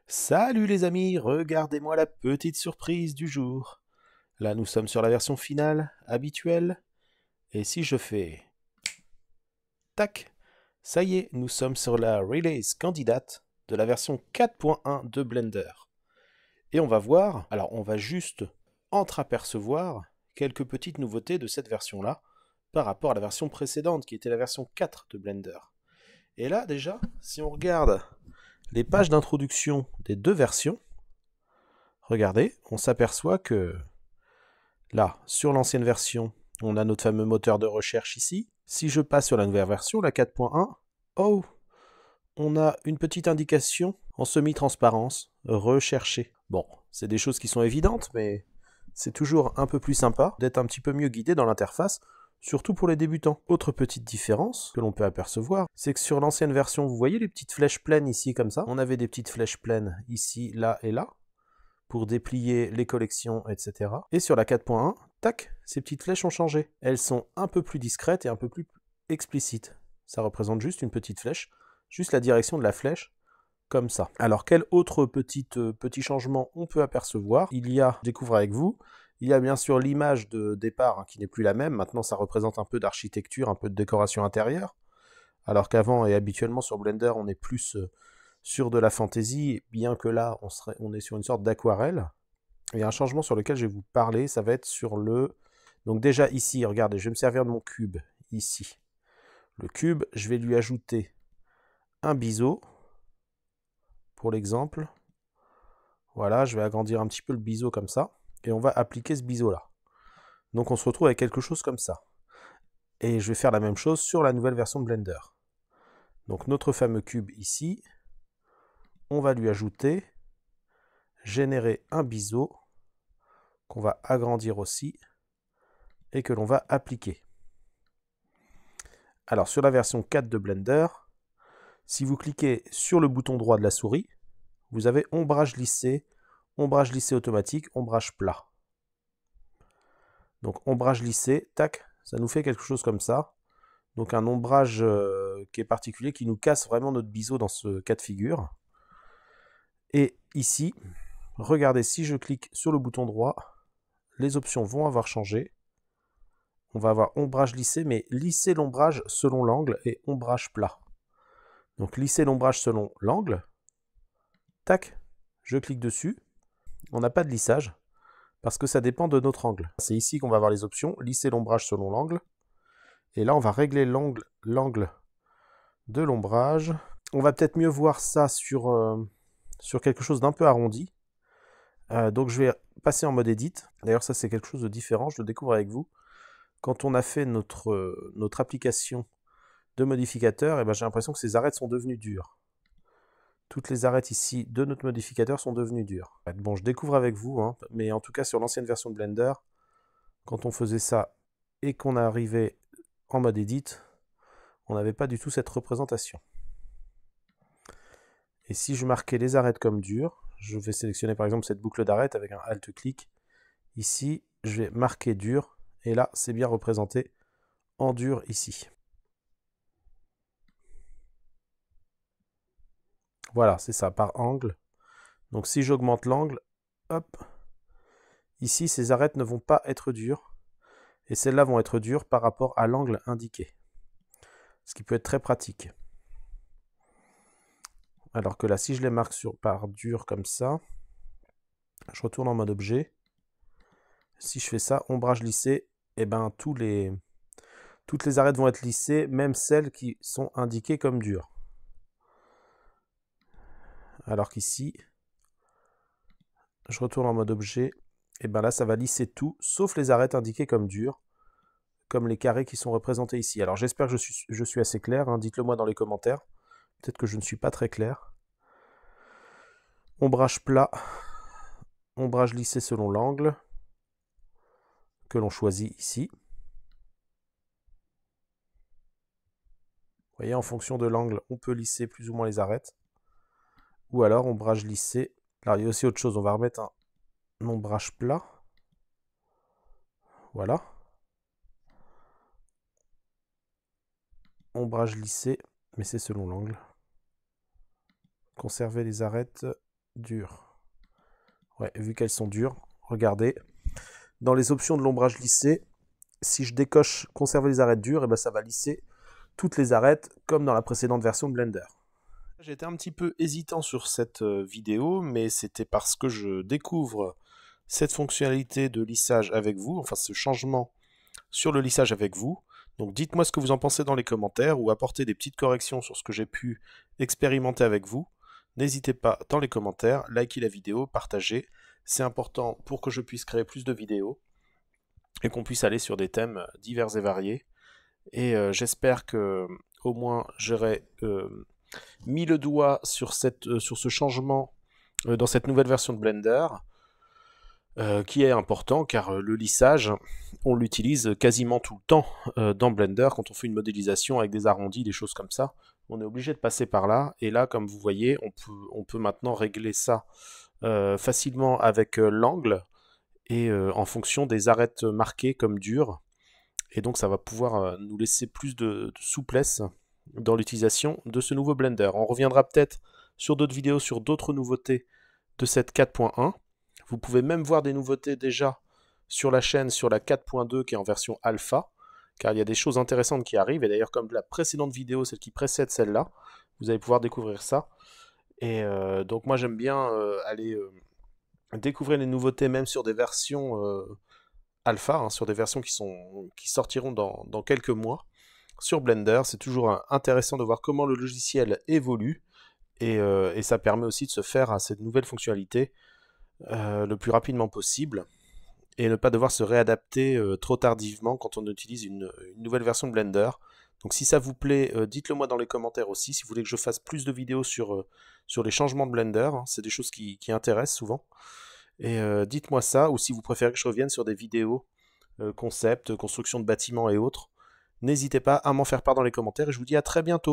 Salut les amis, regardez-moi la petite surprise du jour. Là, nous sommes sur la version finale, habituelle. Et si je fais... Tac, ça y est, nous sommes sur la release candidate de la version 4.1 de Blender. Et on va voir, alors on va juste entreapercevoir quelques petites nouveautés de cette version-là par rapport à la version précédente qui était la version 4 de Blender. Et là déjà, si on regarde les pages d'introduction des deux versions, regardez, on s'aperçoit que là, sur l'ancienne version, on a notre fameux moteur de recherche ici. Si je passe sur la nouvelle version, la 4.1, oh, on a une petite indication en semi-transparence, rechercher. Bon, c'est des choses qui sont évidentes, mais c'est toujours un peu plus sympa d'être un petit peu mieux guidé dans l'interface, surtout pour les débutants. Autre petite différence que l'on peut apercevoir, c'est que sur l'ancienne version, vous voyez les petites flèches pleines ici comme ça. On avait des petites flèches pleines ici, là et là, pour déplier les collections, etc. Et sur la 4.1, tac, ces petites flèches ont changé. Elles sont un peu plus discrètes et un peu plus explicites. Ça représente juste une petite flèche, juste la direction de la flèche, comme ça. Alors, quel autre petit changement on peut apercevoir? Il y a, je découvre avec vous, il y a bien sûr l'image de départ qui n'est plus la même. Maintenant, ça représente un peu d'architecture, un peu de décoration intérieure. Alors qu'avant, et habituellement sur Blender, on est plus sur de la fantaisie, bien que là, on est sur une sorte d'aquarelle. Il y a un changement sur lequel je vais vous parler, ça va être sur le... Donc déjà ici, regardez, je vais me servir de mon cube, ici. Le cube, je vais lui ajouter un biseau, pour l'exemple. Voilà, je vais agrandir un petit peu le biseau comme ça, et on va appliquer ce biseau-là. Donc on se retrouve avec quelque chose comme ça. Et je vais faire la même chose sur la nouvelle version de Blender. Donc notre fameux cube ici, on va lui ajouter, générer un biseau, qu'on va agrandir aussi, et que l'on va appliquer. Alors sur la version 4 de Blender, si vous cliquez sur le bouton droit de la souris, vous avez ombrage lissé automatique, ombrage plat. Donc ombrage lissé, tac, ça nous fait quelque chose comme ça. Donc un ombrage qui est particulier, qui nous casse vraiment notre biseau dans ce cas de figure. Et ici, regardez, si je clique sur le bouton droit, les options vont avoir changé. On va avoir ombrage lissé, mais lisser l'ombrage selon l'angle et ombrage plat. Donc lisser l'ombrage selon l'angle. Tac, je clique dessus. On n'a pas de lissage, parce que ça dépend de notre angle. C'est ici qu'on va avoir les options, lisser l'ombrage selon l'angle. Et là, on va régler l'angle de l'ombrage. On va peut-être mieux voir ça sur quelque chose d'un peu arrondi. Donc je vais passer en mode edit. D'ailleurs, ça c'est quelque chose de différent, je le découvre avec vous. Quand on a fait notre application de modificateur, et ben, j'ai l'impression que ces arêtes sont devenues dures. Toutes les arêtes ici de notre modificateur sont devenues dures. Bon, je découvre avec vous, hein, mais en tout cas sur l'ancienne version de Blender, quand on faisait ça et qu'on arrivait en mode edit, on n'avait pas du tout cette représentation. Et si je marquais les arêtes comme dures, je vais sélectionner par exemple cette boucle d'arête avec un Alt-clic. Ici, je vais marquer dur, et là, c'est bien représenté en dur ici. Voilà, c'est ça, par angle. Donc si j'augmente l'angle, hop, ici, ces arêtes ne vont pas être dures, et celles-là vont être dures par rapport à l'angle indiqué. Ce qui peut être très pratique. Alors que là, si je les marque par dur comme ça, je retourne en mode objet. Si je fais ça, ombrage lissé, et ben toutes les arêtes vont être lissées, même celles qui sont indiquées comme dures. Alors qu'ici, je retourne en mode objet, et ben là ça va lisser tout, sauf les arêtes indiquées comme dures, comme les carrés qui sont représentés ici. Alors j'espère que je suis assez clair, hein, dites-le moi dans les commentaires. Peut-être que je ne suis pas très clair. Ombrage plat, ombrage lissé selon l'angle, que l'on choisit ici. Vous voyez, en fonction de l'angle, on peut lisser plus ou moins les arêtes. Ou alors ombrage lissé. Alors il y a aussi autre chose, on va remettre un ombrage plat. Voilà. Ombrage lissé, mais c'est selon l'angle. Conserver les arêtes dures. Ouais, vu qu'elles sont dures, regardez. Dans les options de l'ombrage lissé, si je décoche conserver les arêtes dures, et ben ça va lisser toutes les arêtes comme dans la précédente version de Blender. J'étais un petit peu hésitant sur cette vidéo, mais c'était parce que je découvre cette fonctionnalité de lissage avec vous, enfin ce changement sur le lissage avec vous. Donc dites-moi ce que vous en pensez dans les commentaires ou apportez des petites corrections sur ce que j'ai pu expérimenter avec vous. N'hésitez pas dans les commentaires, likez la vidéo, partagez. C'est important pour que je puisse créer plus de vidéos et qu'on puisse aller sur des thèmes divers et variés. Et j'espère que au moins j'aurai mis le doigt sur ce changement dans cette nouvelle version de Blender. Qui est important car le lissage, on l'utilise quasiment tout le temps dans Blender quand on fait une modélisation avec des arrondis, des choses comme ça. On est obligé de passer par là, et là, comme vous voyez, on peut maintenant régler ça facilement avec l'angle et en fonction des arêtes marquées comme dures. Et donc ça va pouvoir nous laisser plus de souplesse dans l'utilisation de ce nouveau Blender. On reviendra peut-être sur d'autres vidéos, sur d'autres nouveautés de cette 4.1. Vous pouvez même voir des nouveautés déjà sur la chaîne, sur la 4.2 qui est en version alpha, car il y a des choses intéressantes qui arrivent, et d'ailleurs comme la précédente vidéo, celle qui précède celle-là, vous allez pouvoir découvrir ça. Et donc moi j'aime bien aller découvrir les nouveautés même sur des versions alpha, hein, sur des versions qui sortiront dans quelques mois sur Blender. C'est toujours intéressant de voir comment le logiciel évolue, et ça permet aussi de se faire à cette nouvelle fonctionnalité le plus rapidement possible et ne pas devoir se réadapter trop tardivement quand on utilise une nouvelle version de Blender. Donc si ça vous plaît, dites-le moi dans les commentaires aussi, si vous voulez que je fasse plus de vidéos sur les changements de Blender, hein, c'est des choses qui intéressent souvent. Et dites-moi ça, ou si vous préférez que je revienne sur des vidéos concept, construction de bâtiments et autres, n'hésitez pas à m'en faire part dans les commentaires, et je vous dis à très bientôt.